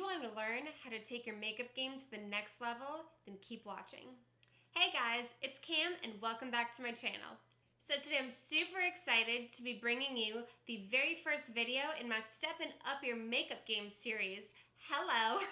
want to learn how to take your makeup game to the next level, then keep watching. Hey guys, it's Cam and welcome back to my channel. So today I'm super excited to be bringing you the very first video in my Steppin' Up Your Makeup Game series. Hello!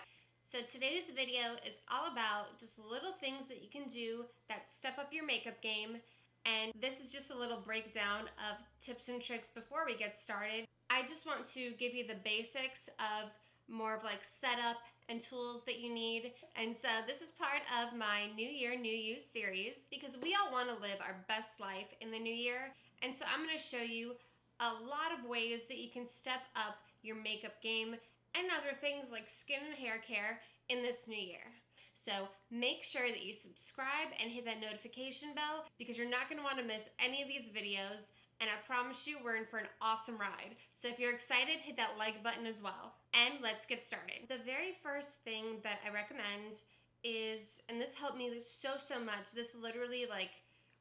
So today's video is all about just little things that you can do that step up your makeup game, and this is just a little breakdown of tips and tricks before we get started. I just want to give you the basics of more of like setup and tools that you need. And so this is part of my New Year, New You series because we all want to live our best life in the new year. And so I'm going to show you a lot of ways that you can step up your makeup game and other things like skin and hair care in this new year. So make sure that you subscribe and hit that notification bell because you're not going to want to miss any of these videos. And I promise you we're in for an awesome ride. So if you're excited, hit that like button as well. And let's get started. The very first thing that I recommend is, and this helped me so much, this literally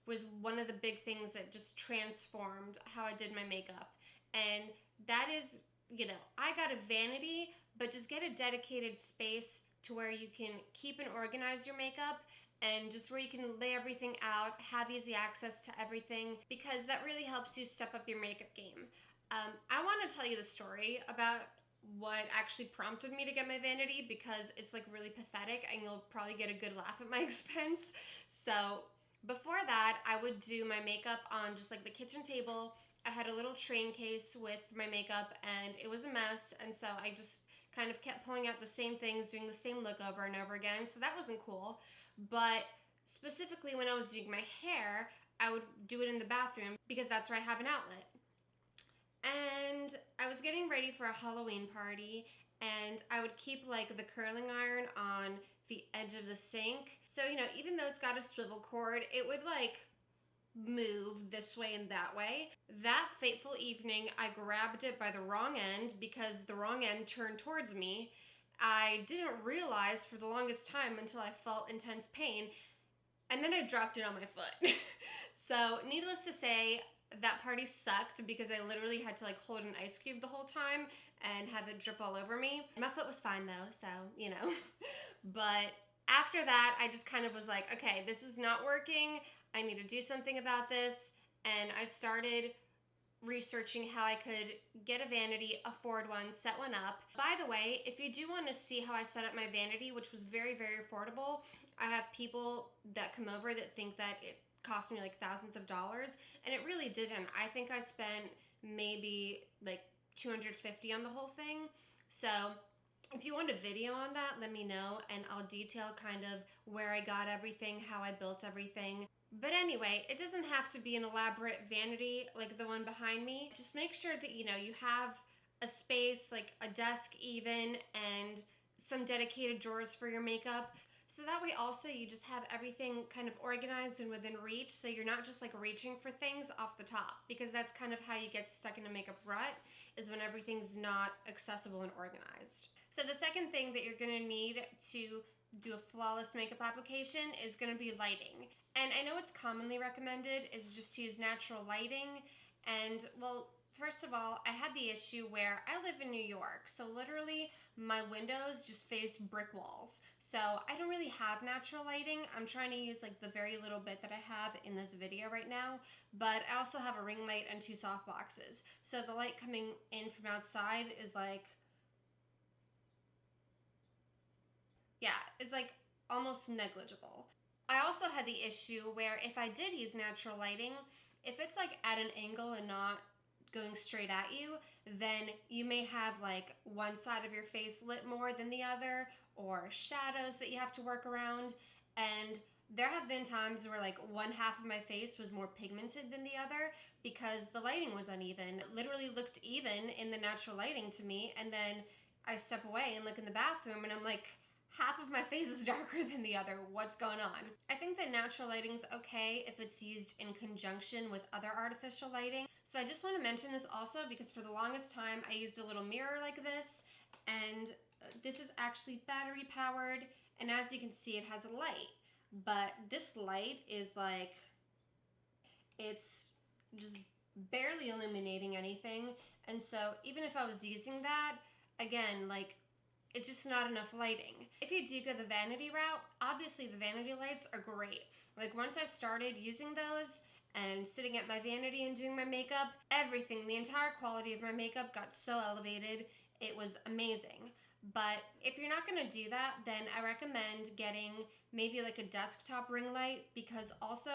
was one of the big things that just transformed how I did my makeup. And that is, I got a vanity, but just get a dedicated space to where you can keep and organize your makeup and just where you can lay everything out, have easy access to everything, because that really helps you step up your makeup game. I want to tell you the story about what actually prompted me to get my vanity because it's like really pathetic and you'll probably get a good laugh at my expense. So before that, I would do my makeup on just like the kitchen table. I had a little train case with my makeup and it was a mess, and so I just kind of kept pulling out the same things, doing the same look over and over again, so that wasn't cool. But specifically when I was doing my hair, I would do it in the bathroom because that's where I have an outlet. And I was getting ready for a Halloween party and I would keep like the curling iron on the edge of the sink. So, even though it's got a swivel cord, it would like move this way and that way. That fateful evening, I grabbed it by the wrong end because the wrong end turned towards me. I didn't realize for the longest time until I felt intense pain, and then I dropped it on my foot. So needless to say, that party sucked because I literally had to like hold an ice cube the whole time and have it drip all over me. My foot was fine though, so But after that, I just kind of was like, okay, this is not working. I need to do something about this. And I started researching how I could get a vanity, afford one, set one up. By the way, if you do want to see how I set up my vanity, which was very affordable, I have people that come over that think that it cost me like thousands of dollars, and it really didn't. I think I spent maybe like $250 on the whole thing. So if you want a video on that, let me know and I'll detail kind of where I got everything, how I built everything. But anyway, it doesn't have to be an elaborate vanity like the one behind me. Just make sure that you have a space, like a desk even, and some dedicated drawers for your makeup. So that way also you just have everything kind of organized and within reach, so you're not just like reaching for things off the top, because that's kind of how you get stuck in a makeup rut, is when everything's not accessible and organized. So the second thing that you're gonna need to do a flawless makeup application is going to be lighting. And I know it's commonly recommended is just to use natural lighting. And well, first of all, I had the issue where I live in New York, so literally my windows just face brick walls. So I don't really have natural lighting. I'm trying to use like the very little bit that I have in this video right now, but I also have a ring light and 2 softboxes. So the light coming in from outside is like, is like almost negligible. I also had the issue where if I did use natural lighting, if it's like at an angle and not going straight at you, then you may have like one side of your face lit more than the other, or shadows that you have to work around. And there have been times where like one half of my face was more pigmented than the other because the lighting was uneven. It literally looked even in the natural lighting to me, and then I step away and look in the bathroom and I'm like, half of my face is darker than the other. What's going on? I think that natural lighting's okay if it's used in conjunction with other artificial lighting. So I just want to mention this also because for the longest time I used a little mirror like this, and this is actually battery powered, and as you can see it has a light. But this light is like, it's just barely illuminating anything. And so even if I was using that, again, like it's just not enough lighting. If you do go the vanity route, obviously the vanity lights are great. Like once I started using those and sitting at my vanity and doing my makeup, everything, the entire quality of my makeup got so elevated. It was amazing. But if you're not gonna do that, then I recommend getting maybe like a desktop ring light, because also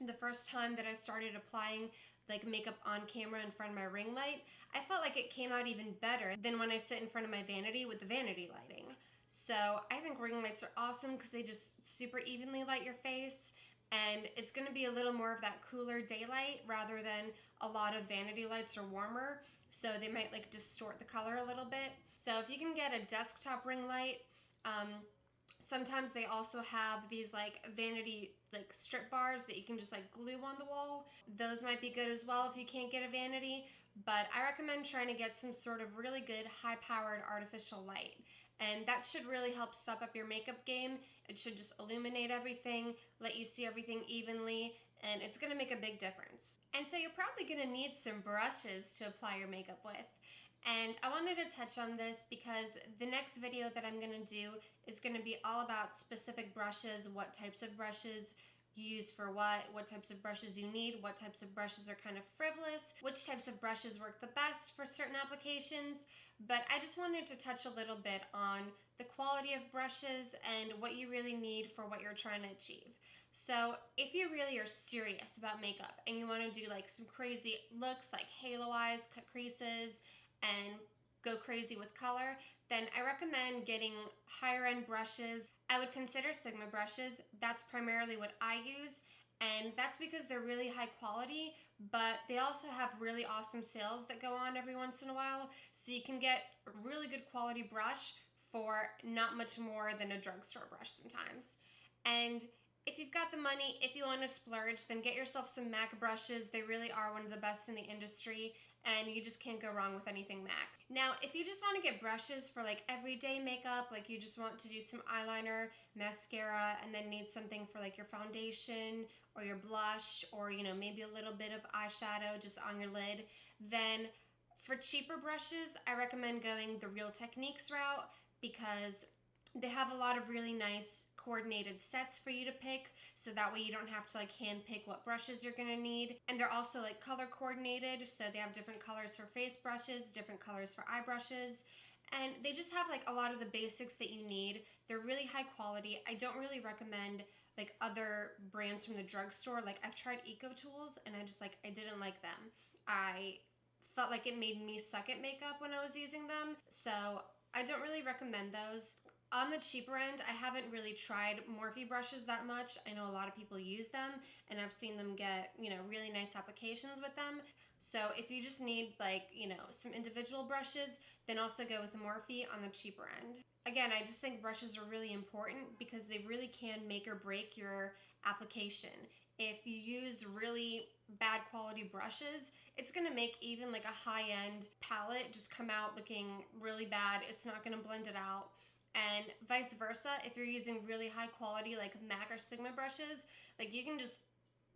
the first time that I started applying like makeup on camera in front of my ring light, I felt like it came out even better than when I sit in front of my vanity with the vanity lighting. So I think ring lights are awesome because they just super evenly light your face, and it's going to be a little more of that cooler daylight rather than a lot of vanity lights are warmer, so they might like distort the color a little bit. So if you can get a desktop ring light, sometimes they also have these like vanity like strip bars that you can just like glue on the wall. Those might be good as well if you can't get a vanity, but I recommend trying to get some sort of really good high-powered artificial light. And that should really help step up your makeup game. It should just illuminate everything, let you see everything evenly, and it's gonna make a big difference. And so you're probably gonna need some brushes to apply your makeup with. And I wanted to touch on this because the next video that I'm gonna do is gonna be all about specific brushes, what types of brushes you use for what types of brushes you need, what types of brushes are kind of frivolous, which types of brushes work the best for certain applications. But I just wanted to touch a little bit on the quality of brushes and what you really need for what you're trying to achieve. So if you really are serious about makeup and you want to do like some crazy looks like halo eyes, cut creases, and go crazy with color, then I recommend getting higher end brushes. I would consider Sigma brushes. That's primarily what I use, and that's because they're really high quality, but they also have really awesome sales that go on every once in a while, so you can get a really good quality brush for not much more than a drugstore brush sometimes. And if you've got the money, if you want to splurge, then get yourself some MAC brushes. They really are one of the best in the industry, and you just can't go wrong with anything MAC. Now, if you just want to get brushes for like everyday makeup, like you just want to do some eyeliner, mascara, and then need something for like your foundation or your blush, or maybe a little bit of eyeshadow just on your lid, then for cheaper brushes, I recommend going the Real Techniques route, because they have a lot of really nice coordinated sets for you to pick, so that way you don't have to like hand pick what brushes you're gonna need. And they're also like color coordinated, so they have different colors for face brushes, different colors for eye brushes, and they just have like a lot of the basics that you need. They're really high quality. I don't really recommend like other brands from the drugstore. Like I've tried Eco Tools and I didn't like them. I felt like it made me suck at makeup when I was using them, so I don't really recommend those. On the cheaper end, I haven't really tried Morphe brushes that much. I know a lot of people use them, and I've seen them get, really nice applications with them. So if you just need like, some individual brushes, then also go with Morphe on the cheaper end. Again, I just think brushes are really important because they really can make or break your application. If you use really bad quality brushes, it's gonna make even like a high-end palette just come out looking really bad. It's not gonna blend it out. And vice versa, if you're using really high quality like MAC or Sigma brushes, like you can just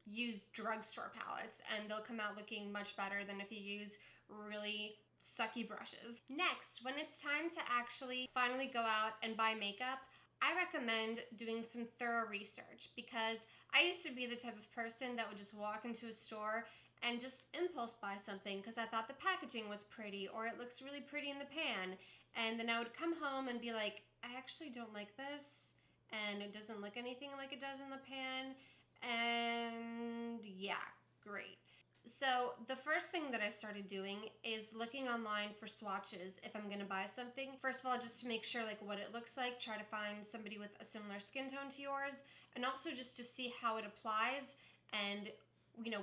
use drugstore palettes and they'll come out looking much better than if you use really sucky brushes. Next, when it's time to actually finally go out and buy makeup, I recommend doing some thorough research, because I used to be the type of person that would just walk into a store and just impulse buy something because I thought the packaging was pretty or it looks really pretty in the pan. And then I would come home and be like, I actually don't like this, and it doesn't look anything like it does in the pan, and yeah, great. So the first thing that I started doing is looking online for swatches if I'm gonna buy something. First of all, just to make sure like what it looks like, try to find somebody with a similar skin tone to yours, and also just to see how it applies, and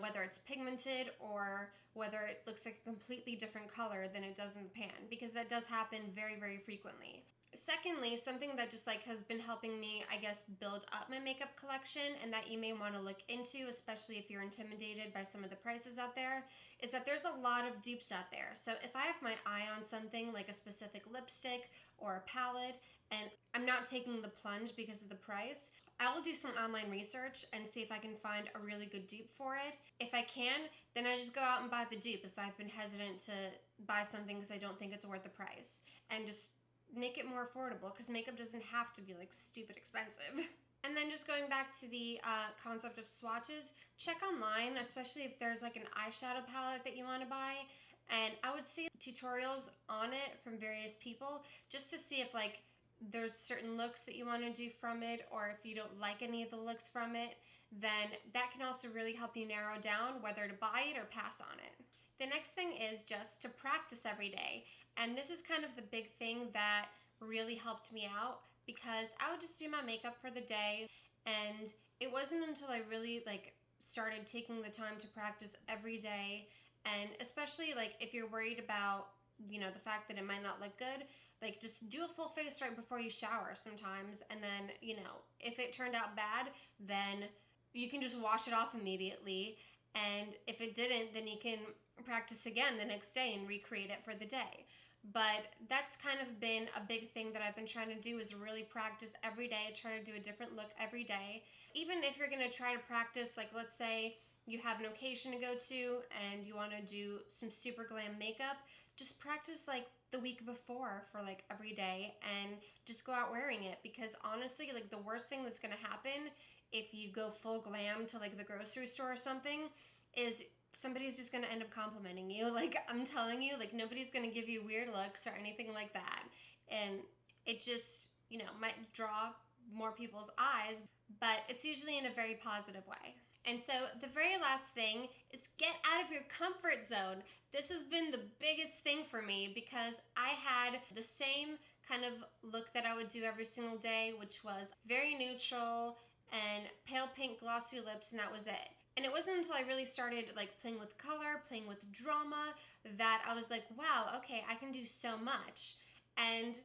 whether it's pigmented or whether it looks like a completely different color than it does in the pan, because that does happen very, very frequently. Secondly, something that just like has been helping me, I guess, build up my makeup collection, and that you may want to look into, especially if you're intimidated by some of the prices out there, is that there's a lot of dupes out there. So if I have my eye on something like a specific lipstick or a palette, and I'm not taking the plunge because of the price, I will do some online research and see if I can find a really good dupe for it. If I can, then I just go out and buy the dupe if I've been hesitant to buy something because I don't think it's worth the price. And just make it more affordable, because makeup doesn't have to be like stupid expensive. And then just going back to the concept of swatches, check online, especially if there's like an eyeshadow palette that you want to buy. And I would see tutorials on it from various people just to see if like there's certain looks that you want to do from it, or if you don't like any of the looks from it, then that can also really help you narrow down whether to buy it or pass on it. The next thing is just to practice every day. And this is kind of the big thing that really helped me out, because I would just do my makeup for the day, and it wasn't until I really like started taking the time to practice every day, and especially like if you're worried about, you know, the fact that it might not look good, like just do a full face right before you shower sometimes, and then, you know, if it turned out bad, then you can just wash it off immediately, and if it didn't, then you can practice again the next day and recreate it for the day. But that's kind of been a big thing that I've been trying to do, is really practice every day, try to do a different look every day. Even if you're going to try to practice, like let's say you have an occasion to go to and you want to do some super glam makeup, just practice like the week before for like every day and just go out wearing it. Because honestly, like the worst thing that's going to happen if you go full glam to like the grocery store or something is somebody's just gonna end up complimenting you. Like, I'm telling you, like nobody's gonna give you weird looks or anything like that. And it just, you know, might draw more people's eyes, but it's usually in a very positive way. And so the very last thing is get out of your comfort zone. This has been the biggest thing for me, because I had the same kind of look that I would do every single day, which was very neutral and pale pink glossy lips, and that was it. And it wasn't until I really started like playing with color, playing with drama, that I was like, wow, okay, I can do so much. And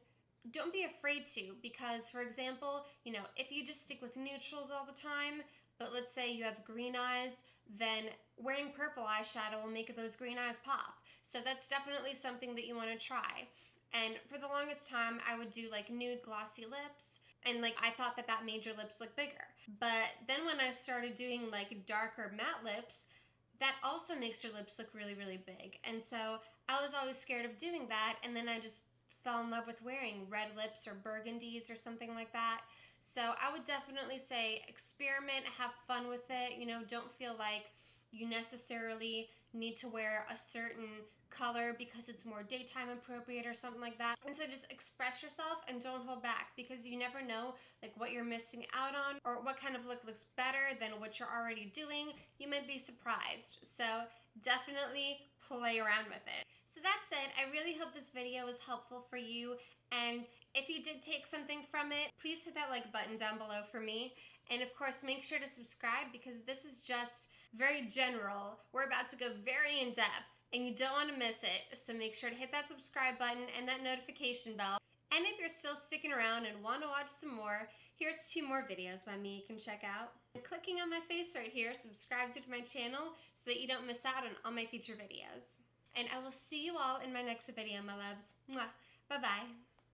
don't be afraid to, because for example, you know, if you just stick with neutrals all the time, but let's say you have green eyes, then wearing purple eyeshadow will make those green eyes pop. So that's definitely something that you want to try. And for the longest time, I would do like nude glossy lips, and like I thought that that made your lips look bigger. But then when I started doing like darker matte lips, that also makes your lips look really, really big. And so I was always scared of doing that, and then I just fell in love with wearing red lips or burgundies or something like that. So I would definitely say experiment, have fun with it. You know, don't feel like you necessarily need to wear a certain color because it's more daytime appropriate or something like that. And so just express yourself and don't hold back, because you never know like what you're missing out on, or what kind of look looks better than what you're already doing. You might be surprised. So definitely play around with it. So that said, I really hope this video was helpful for you, and if you did take something from it, please hit that like button down below for me. And of course, make sure to subscribe, because this is just very general. We're about to go very in depth, and you don't want to miss it. So make sure to hit that subscribe button and that notification bell. And if you're still sticking around and want to watch some more, here's 2 more videos by me you can check out. And clicking on my face right here subscribes you to my channel so that you don't miss out on all my future videos. And I will see you all in my next video, my loves. Mwah. Bye-bye.